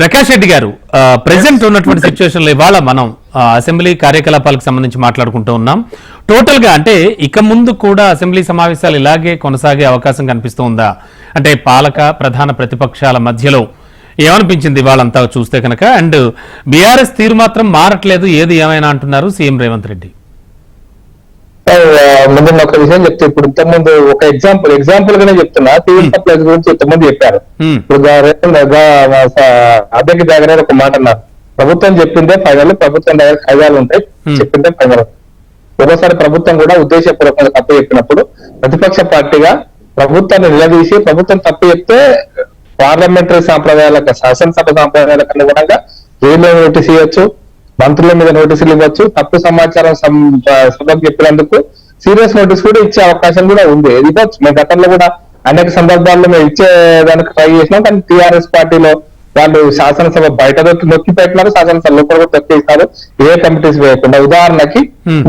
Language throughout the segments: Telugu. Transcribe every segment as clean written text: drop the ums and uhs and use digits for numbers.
ప్రకాష్ రెడ్డి గారు, ప్రెసెంట్ ఉన్నటువంటి సిచ్యువేషన్ లో ఇవాళ మనం అసెంబ్లీ కార్యకలాపాలకు సంబంధించి మాట్లాడుకుంటూ ఉన్నాం. టోటల్ గా అంటే ఇక ముందు కూడా అసెంబ్లీ సమావేశాలు ఇలాగే కొనసాగే అవకాశం కనిపిస్తూ ఉందా? అంటే పాలక ప్రధాన ప్రతిపక్షాల మధ్యలో ఏమనిపించింది వాళ్ళంతా చూస్తే కనుక? అండ్ బీఆర్ఎస్ తీరు మాత్రం మారట్లేదు, ఏది ఏమైనా అంటున్నారు సీఎం రేవంత్ రెడ్డి. ముందు ఒక విషయం చెప్తే, ఇప్పుడు ఇంతకుముందు ఒక ఎగ్జాంపుల్ గానే చెప్తున్నా, సివిల్ సప్లైస్ గురించి ఇంతకుముందు చెప్పారు. ఇప్పుడు అద్దెకి దగ్గర ఒక మాట అన్నారు, ప్రభుత్వం చెప్పిందే ఫైనల్, ప్రభుత్వం దగ్గర ఖైదాలు ఉంటాయి, చెప్పిందే ఫైనల్. ఒక్కోసారి ప్రభుత్వం కూడా ఉద్దేశపూర్వకంగా తప్పు చెప్పినప్పుడు ప్రతిపక్ష పార్టీగా ప్రభుత్వాన్ని నిలదీసి, ప్రభుత్వం తప్పు చెప్తే పార్లమెంటరీ సాంప్రదాయాలకు, శాసనసభ సాంప్రదాయాలకు అనుగుణంగా జైల్లో నోటీస్ ఇవ్వచ్చు, మంత్రుల మీద నోటీసులు ఇవ్వచ్చు, తప్పు సమాచారం సభకు చెప్పినందుకు సీరియస్ నోటీస్ కూడా ఇచ్చే అవకాశం కూడా ఉంది. ఇవ్వచ్చు. మేము గతంలో కూడా అనేక సందర్భాల్లో మేము ఇచ్చేదానికి ట్రై చేసినాం, కానీ టీఆర్ఎస్ పార్టీలో వాళ్ళు శాసనసభ బయట నొక్కి పెట్టినారు, శాసనసభ లోపల కూడా తొక్కేస్తారు, ఏ కమిటీస్ వేయకుండా. ఉదాహరణకి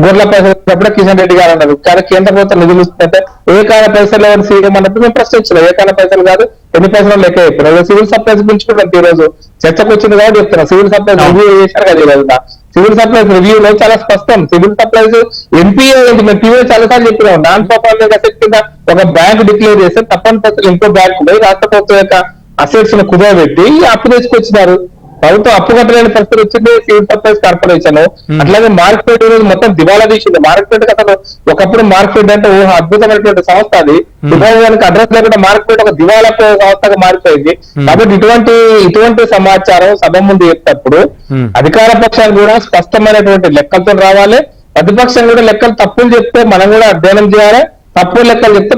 గొర్రెల పైసలు వచ్చినప్పుడే కిషన్ రెడ్డి గారు అన్నారు, కానీ కేంద్ర ప్రభుత్వం నిధులు ఇస్తుంటే ఏ కాల పైసలు ఎవరు సీఎం అన్నప్పుడు మేము ప్రశ్నించలేదు. ఏ కాల పైసలు కాదు, ఎన్ని పైసలు లెక్క చెప్పినారు. సివిల్ సప్లైస్ గురించి కూడా ఈ రోజు చర్చకు వచ్చింది కాబట్టి చెప్తున్నా. సివిల్ సప్లైస్ రివ్యూ చేశారు కదా ఈ రోజున. సివిల్ సప్లైస్ రివ్యూలో చాలా స్పష్టం, సివిల్ సప్లైస్ ఎంపీఏ మేము టీవీ చాలాసార్లు చెప్పినాం, నాన్ పర్ఫార్మింగ్ అసెట్ కింద ఒక బ్యాంక్ డిక్లేర్ చేస్తే తప్పనిసరి ఇంకో బ్యాంక్ పోయి రాష్ట్ర ప్రభుత్వం యొక్క అసెట్స్ ను కుదరబెట్టి అప్పు తీసుకొచ్చినారు. ప్రభుత్వం అప్పు కట్టలేని పరిస్థితి వచ్చింది సివిల్ సప్లైస్ కార్పొరేషన్. అట్లాగే మార్కెట్ మొత్తం దివాలా తీసింది. మార్కెట్ అసలు ఒకప్పుడు మార్కెట్ అంటే అద్భుతమైనటువంటి సంస్థ, అది దివాళానికి అడ్రస్ లేకుండా మార్కెట్ ఒక దివాలా సంస్థగా మారిపోయింది. కాబట్టి ఇటువంటి సమాచారం సభ ముందు చెప్పేటప్పుడు అధికార పక్షాలు కూడా స్పష్టమైనటువంటి లెక్కలతో రావాలి, ప్రతిపక్షం కూడా లెక్కలు తప్పులు చెప్తే మనం కూడా అధ్యయనం చేయాలి, తప్పు లెక్కలు చెప్తే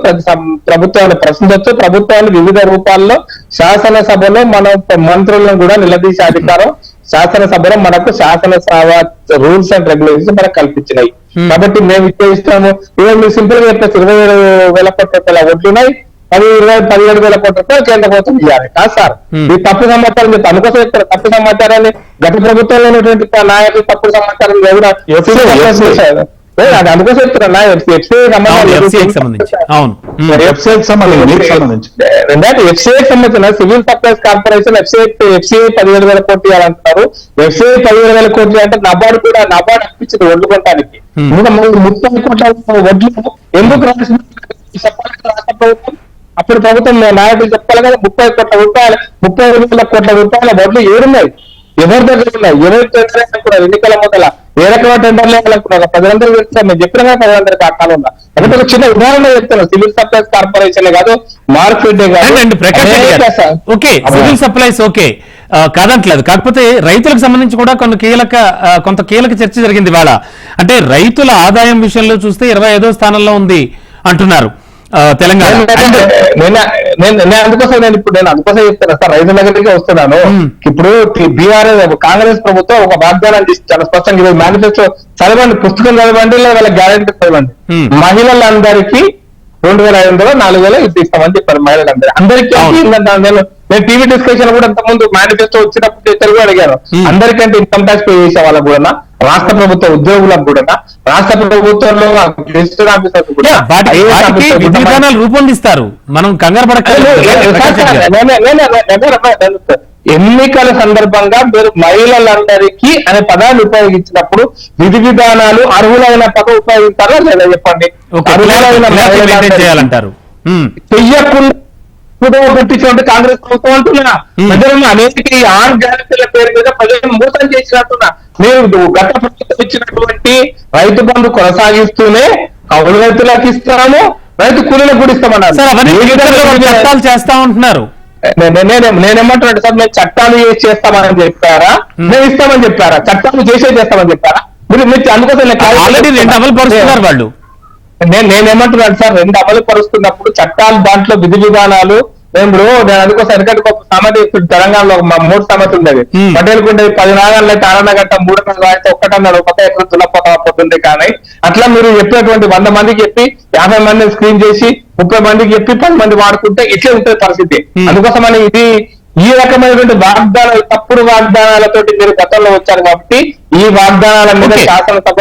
ప్రభుత్వాన్ని ప్రశ్నించవచ్చు. ప్రభుత్వాన్ని వివిధ రూపాల్లో శాసనసభలో మన మంత్రులను కూడా నిలదీసే అధికారం శాసనసభలో మనకు శాసనసభ రూల్స్ అండ్ రెగ్యులేషన్స్ మనకు కల్పించినాయి. కాబట్టి మేము ఇస్తాము. ఇవాళ మీరు సింపుల్ గా చెప్పేసి 27,000 కోట్ల రూపాయల ఓట్లున్నాయి, 17,000 కోట్ల రూపాయలు కేంద్ర ప్రభుత్వం ఇవ్వాలి కాదు సార్. ఈ తప్పు సమాచారం చెప్తారు, అందుకోసం చెప్తారు తప్పు సమాచారాన్ని గత ప్రభుత్వంలో ఉన్నటువంటి నాయకులు తప్పు సమాచారం అందుకోసం చెప్తున్నా. ఎఫ్సీఐకి సంబంధించిన సివిల్ సప్లైస్ కార్పొరేషన్ ఎఫ్సీఐ 17,000 కోట్లు ఇవ్వాలంటున్నారు. ఎఫ్సీఐ 17,000 కోట్లు అంటే నబార్డు అప్పించింది వడ్లు కొనడానికి. 30 కోట్ల వడ్లు ఎందుకు రాష్ట్ర ప్రభుత్వం, అప్పుడు ప్రభుత్వం నాయకులు చెప్పాలి కదా, 30,000 కోట్ల రూపాయల వడ్లు ఏడున్నాయి, ఎవరి దగ్గర ఉన్నాయి, ఎవరి దగ్గర అనుకున్నారు, ఎన్నికల మొదల ఏ రకమైన టెండర్లు వేయాలనుకున్నారు, ప్రజలందరూ తెలుస్తారు. మేము చెప్పినా కదా ప్రజలందరికీ అర్థాలు ఉన్నా. కాబట్టి ఒక చిన్న ఉదాహరణ చెప్తాను, సివిల్ సప్లైస్ కార్పొరేషన్ కాదు, market okay, civil supplies okay కాదంటలేదు. కాకపోతే రైతులకు సంబంధించి కూడా కొంత కీలక చర్చ జరిగింది ఇవాళ. అంటే రైతుల ఆదాయం విషయంలో చూస్తే 25వ స్థానంలో ఉంది అంటున్నారు తెలంగాణ. అందుకోసం చెప్తాను సార్, రైతుల దగ్గరికి వస్తున్నాను. ఇప్పుడు బీఆర్ఎస్ కాంగ్రెస్ ప్రభుత్వం ఒక వాగ్దానం చేసి చాలా స్పష్టంగా ఈరోజు మేనిఫెస్టో చదవండి, పుస్తకం చదవండి, లేదా వాళ్ళ గ్యారెంటీ చదవండి. మహిళలందరికీ 2,500 4,000 ఇస్తామని చెప్పారు. మహిళలందరికీ నేను టీవీ డిస్కషన్ కూడా ఇంతకుముందు మేనిఫెస్టో వచ్చినప్పుడు తెలుగు అడిగాను, అందరికంటే ఇన్కమ్ ట్యాక్స్ పే చేసే వాళ్ళకు కూడా, రాష్ట్ర ప్రభుత్వ ఉద్యోగులకు కూడా, రాష్ట్ర ప్రభుత్వంలో విధానాలు రూపొందిస్తారు. మనం కంగారు ఎన్నికల సందర్భంగా మీరు మహిళలందరికీ అనే పదాన్ని ఉపయోగించినప్పుడు విధి విధానాలు అర్హులైన పదం ఉపయోగిస్తారా లేదా చెప్పండి. చేయాలంటారు చెయ్యకుండా పెట్టించినట్టు కాంగ్రెస్ ప్రభుత్వం అంటున్నా. ప్రజలను అనేక ఆరు గ్యారెంటీల పేరు మీద ప్రజలను మోసం చేసినట్టున్నా. మీరు గత ప్రభుత్వం ఇచ్చినటువంటి రైతు బంధు కొనసాగిస్తూనే కౌలు రైతులకు ఇస్తాము, రైతు కూలీలకు కూడా ఇస్తామన్నారు. చట్టాలు చేస్తా ఉంటున్నారు. నేనేమంటున్నాడు సార్, మేము చట్టాలు చేస్తామని చెప్పారా, మేము ఇస్తామని చెప్పారా, చట్టాలు చేస్తామని చెప్పారా? మీరు అందుకోసం అమలు పరుస్తున్నారు వాళ్ళు. నేనేమంటున్నాను సార్, 2 అమలు పరుస్తున్నప్పుడు చట్టాలు దాంట్లో విధి విధానాలు నేను అందుకోసం ఎందుకంటే ఒక సామెత తెలంగాణలో 3 సామెత ఉండేది. పటేల్కుంటే 10 నాగాలు అయితే 6 గంట 3 గంటలు అయితే 1 అన్నాడు, 1 ఎకరం దున్నపోతుంది. కానీ అట్లా మీరు చెప్పేటువంటి 100 మందికి చెప్పి 50 మందిని స్క్రీన్ చేసి 30 మందికి చెప్పి 10 మంది వాడుకుంటే ఇట్లే ఉంటుంది పరిస్థితి. అందుకోసమని ఈ రకమైనటువంటి వాగ్దానాలు, తప్పుడు వాగ్దానాలతోటి మీరు గతంలో వచ్చారు కాబట్టి ఈ వాగ్దానాల మీద శాసనసభ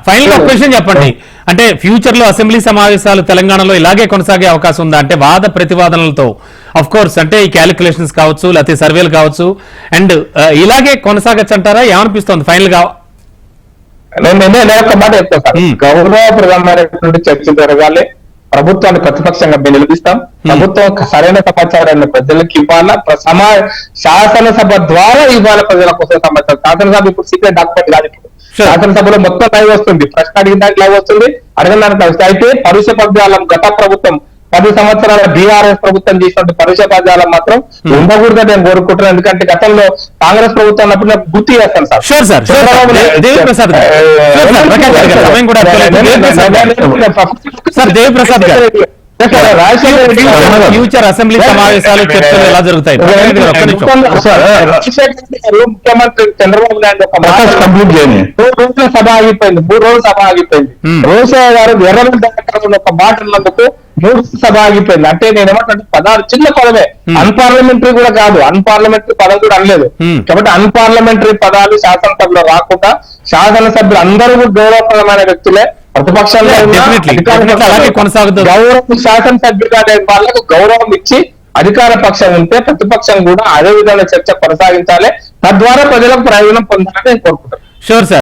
ఫైనల్ క్వశ్చన్ చెప్పండి. అంటే ఫ్యూచర్ లో అసెంబ్లీ సమావేశాలు తెలంగాణలో ఇలాగే కొనసాగే అవకాశం ఉందా? అంటే వాద ప్రతివాదనలతో ఆఫ్ కోర్స్ అంటే ఈ క్యాలిక్యులేషన్స్ కావచ్చు లేకపోతే సర్వేలు కావచ్చు అండ్ ఇలాగే కొనసాగచ్చు అంటారా? ఏమనిపిస్తుంది ఫైనల్ గా? నేను ఒక మాట చెప్తాను సార్, గౌరవప్రదమైనటువంటి చర్చ జరగాలి. ప్రభుత్వాన్ని ప్రతిపక్షంగా మేము నిలిపిస్తాం. ప్రభుత్వం సరైన సమాచారాన్ని ప్రజలకు ఇవ్వాలా, శాసనసభ ద్వారా ఇవ్వాలి ప్రజల కోసం సమాచారం. శాసనసభ ఇప్పుడు సీక్రెట్ డాక్యుమెంట్ కాదు. ఇప్పుడు శాసనసభలో మొత్తం లైవ్ వస్తుంది, ప్రశ్న అడిగిన దానికి లైవ్ వస్తుంది, అడిగిన దానికి లైవ్. అయితే పరుష పద్యాలం గత ప్రభుత్వం 10 సంవత్సరాల బీఆర్ఎస్ ప్రభుత్వం చేసినట్టు పరుష పద్యాలం మాత్రం ఉండకూడదని నేను కోరుకుంటున్నాను. ఎందుకంటే గతంలో కాంగ్రెస్ ప్రభుత్వం అన్నప్పుడు నాకు గుర్తు చేస్తాను సార్. షూర్ సార్, దేవిప్రసాద్ గారు ఫ్యూచర్ అసెంబ్లీ సమావేశాలు చర్చలు ఎలా జరుగుతాయి? ముఖ్యమంత్రి చంద్రబాబు నాయుడు ఒక మాట కంప్లీట్ చేయండి. 3 రోజుల సభ ఆగిపోయింది, 3 రోజుల సభ ఆగిపోయింది. రోషయ్య గారు ఎర్రగడ్డ ఒక మాట ఉన్నందుకు 3 సభ ఆగిపోయింది. అంటే నేను ఏమంటే పదాలు చిన్న పదమే, అన్పార్లమెంటరీ కూడా కాదు, అన్పార్లమెంటరీ పదం కూడా అనలేదు. కాబట్టి అన్పార్లమెంటరీ పదాలు శాసనసభలో రాకుండా శాసనసభ్యులు అందరూ గౌరవప్రదమైన వ్యక్తులే. ప్రతిపక్షంలో కొనసాగుతుంది. గౌరవం శాసనసభ్యులుగా వాళ్ళకు గౌరవం ఇచ్చి అధికార పక్షం ఉంటే ప్రతిపక్షం కూడా అదే విధంగా చర్చ కొనసాగించాలి. తద్వారా ప్రజలకు ప్రయోజనం పొందాలని నేను కోరుకుంటాను. Sure sir.